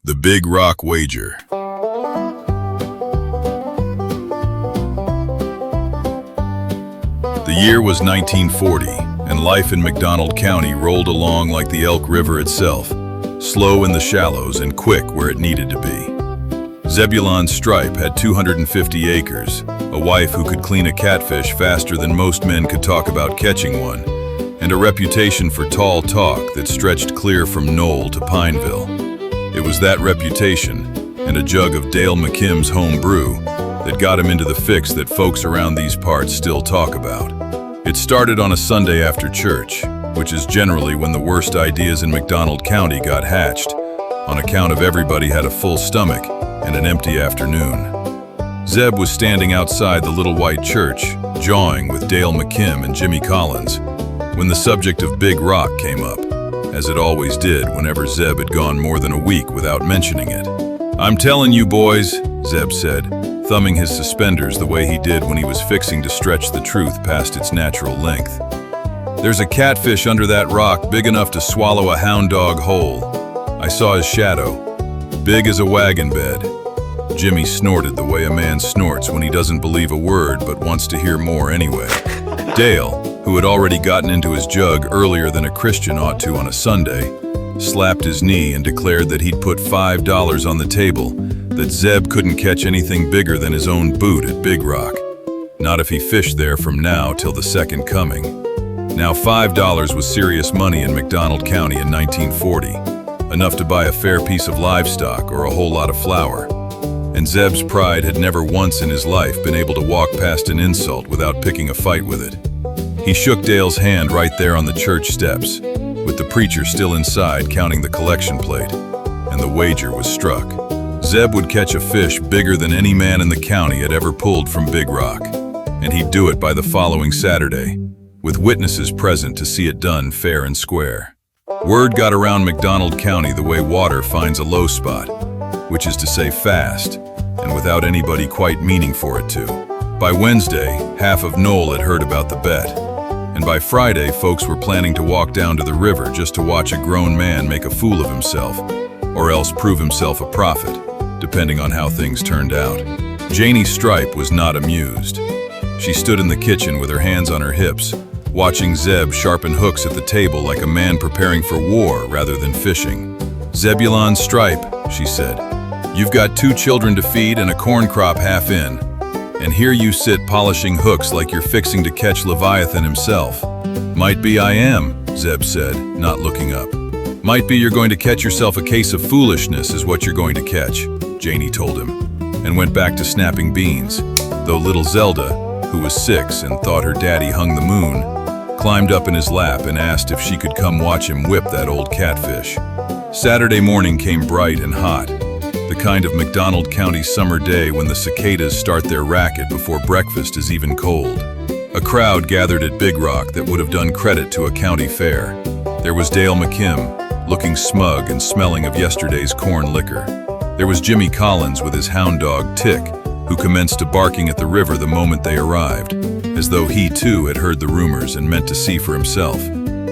The Big Rock Wager. The year was 1940, and life in McDonald County rolled along like the Elk River itself, slow in the shallows and quick where it needed to be. Zebulon Stripe had 250 acres, a wife who could clean a catfish faster than most men could talk about catching one, and a reputation for tall talk that stretched clear from Knoll to Pineville. It was that reputation, and a jug of Dale McKim's home brew, that got him into the fix that folks around these parts still talk about. It started on a Sunday after church, which is generally when the worst ideas in McDonald County got hatched, on account of everybody had a full stomach and an empty afternoon. Zeb was standing outside the little white church, jawing with Dale McKim and Jimmy Collins, when the subject of Big Rock came up, as it always did whenever Zeb had gone more than a week without mentioning it. "I'm telling you, boys," Zeb said, thumbing his suspenders the way he did when he was fixing to stretch the truth past its natural length. "There's a catfish under that rock big enough to swallow a hound dog whole. I saw his shadow, big as a wagon bed." Jimmy snorted the way a man snorts when he doesn't believe a word but wants to hear more anyway. Dale, who had already gotten into his jug earlier than a Christian ought to on a Sunday, slapped his knee and declared that he'd put $5 on the table, that Zeb couldn't catch anything bigger than his own boot at Big Rock. Not if he fished there from now till the second coming. Now $5 was serious money in McDonald County in 1940, enough to buy a fair piece of livestock or a whole lot of flour. And Zeb's pride had never once in his life been able to walk past an insult without picking a fight with it. He shook Dale's hand right there on the church steps, with the preacher still inside counting the collection plate, and the wager was struck. Zeb would catch a fish bigger than any man in the county had ever pulled from Big Rock, and he'd do it by the following Saturday, with witnesses present to see it done fair and square. Word got around McDonald County the way water finds a low spot, which is to say fast, and without anybody quite meaning for it to. By Wednesday, half of Knoll had heard about the bet, and by Friday, folks were planning to walk down to the river just to watch a grown man make a fool of himself, or else prove himself a prophet, depending on how things turned out. Janie Stripe was not amused. She stood in the kitchen with her hands on her hips, watching Zeb sharpen hooks at the table like a man preparing for war rather than fishing. "Zebulon Stripe," she said, "you've got 2 children to feed and a corn crop half in, and here you sit polishing hooks like you're fixing to catch Leviathan himself." "Might be I am," Zeb said, not looking up. "Might be you're going to catch yourself a case of foolishness is what you're going to catch," Janie told him, and went back to snapping beans, though little Zelda, who was 6 and thought her daddy hung the moon, climbed up in his lap and asked if she could come watch him whip that old catfish. Saturday morning came bright and hot, the kind of McDonald County summer day when the cicadas start their racket before breakfast is even cold. A crowd gathered at Big Rock that would have done credit to a county fair. There was Dale McKim, looking smug and smelling of yesterday's corn liquor. There was Jimmy Collins with his hound dog, Tick, who commenced to barking at the river the moment they arrived, as though he too had heard the rumors and meant to see for himself.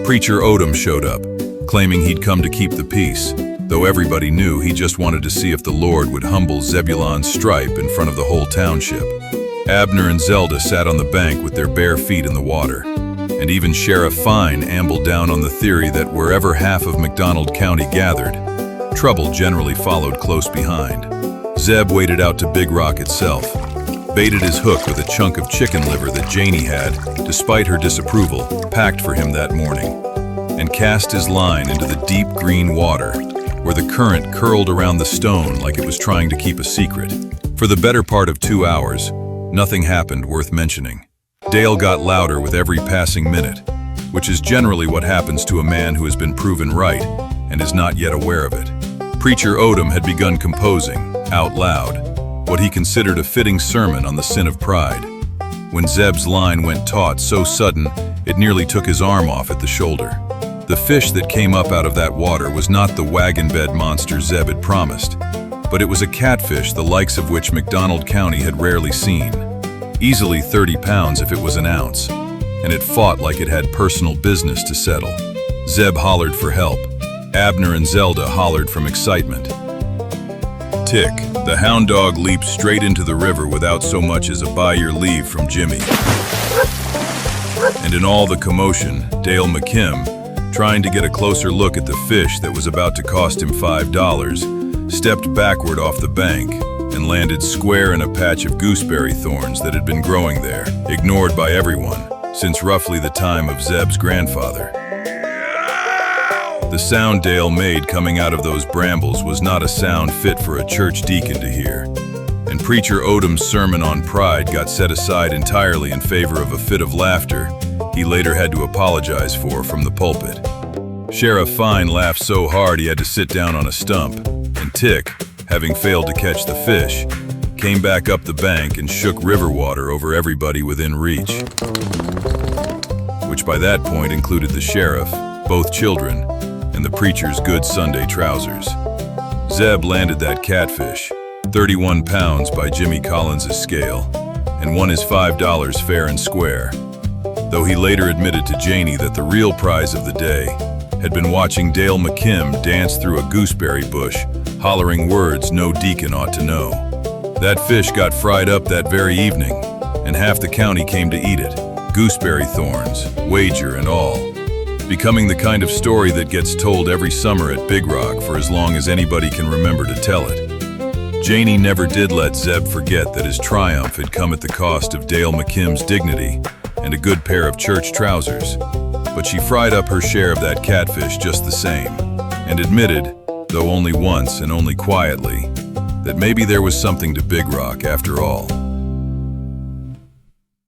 Preacher Odom showed up, claiming he'd come to keep the peace, though everybody knew he just wanted to see if the Lord would humble Zebulon Stripe in front of the whole township. Abner and Zelda sat on the bank with their bare feet in the water, and even Sheriff Fine ambled down on the theory that wherever half of McDonald County gathered, trouble generally followed close behind. Zeb waded out to Big Rock itself, baited his hook with a chunk of chicken liver that Janie had, despite her disapproval, packed for him that morning, and cast his line into the deep green water, where the current curled around the stone like it was trying to keep a secret. For the better part of 2 hours, nothing happened worth mentioning. Dale got louder with every passing minute, which is generally what happens to a man who has been proven right and is not yet aware of it. Preacher Odom had begun composing, out loud, what he considered a fitting sermon on the sin of pride, when Zeb's line went taut so sudden it nearly took his arm off at the shoulder. The fish that came up out of that water was not the wagon bed monster Zeb had promised, but it was a catfish the likes of which McDonald County had rarely seen. Easily 30 pounds if it was an ounce, and it fought like it had personal business to settle. Zeb hollered for help. Abner and Zelda hollered from excitement. Tick, the hound dog leaped straight into the river without so much as a "by your leave" from Jimmy. And in all the commotion, Dale McKim, trying to get a closer look at the fish that was about to cost him $5, stepped backward off the bank and landed square in a patch of gooseberry thorns that had been growing there, ignored by everyone, since roughly the time of Zeb's grandfather. The sound Dale made coming out of those brambles was not a sound fit for a church deacon to hear, and Preacher Odom's sermon on pride got set aside entirely in favor of a fit of laughter he later had to apologize for from the pulpit. Sheriff Fine laughed so hard he had to sit down on a stump, and Tick, having failed to catch the fish, came back up the bank and shook river water over everybody within reach, which by that point included the sheriff, both children, and the preacher's good Sunday trousers. Zeb landed that catfish, 31 pounds by Jimmy Collins' scale, and won his $5 fair and square, though he later admitted to Janie that the real prize of the day had been watching Dale McKim dance through a gooseberry bush, hollering words no deacon ought to know. That fish got fried up that very evening, and half the county came to eat it, gooseberry thorns, wager and all, becoming the kind of story that gets told every summer at Big Rock for as long as anybody can remember to tell it. Janie never did let Zeb forget that his triumph had come at the cost of Dale McKim's dignity and a good pair of church trousers, but she fried up her share of that catfish just the same, and admitted, though only once and only quietly, that maybe there was something to Big Rock after all.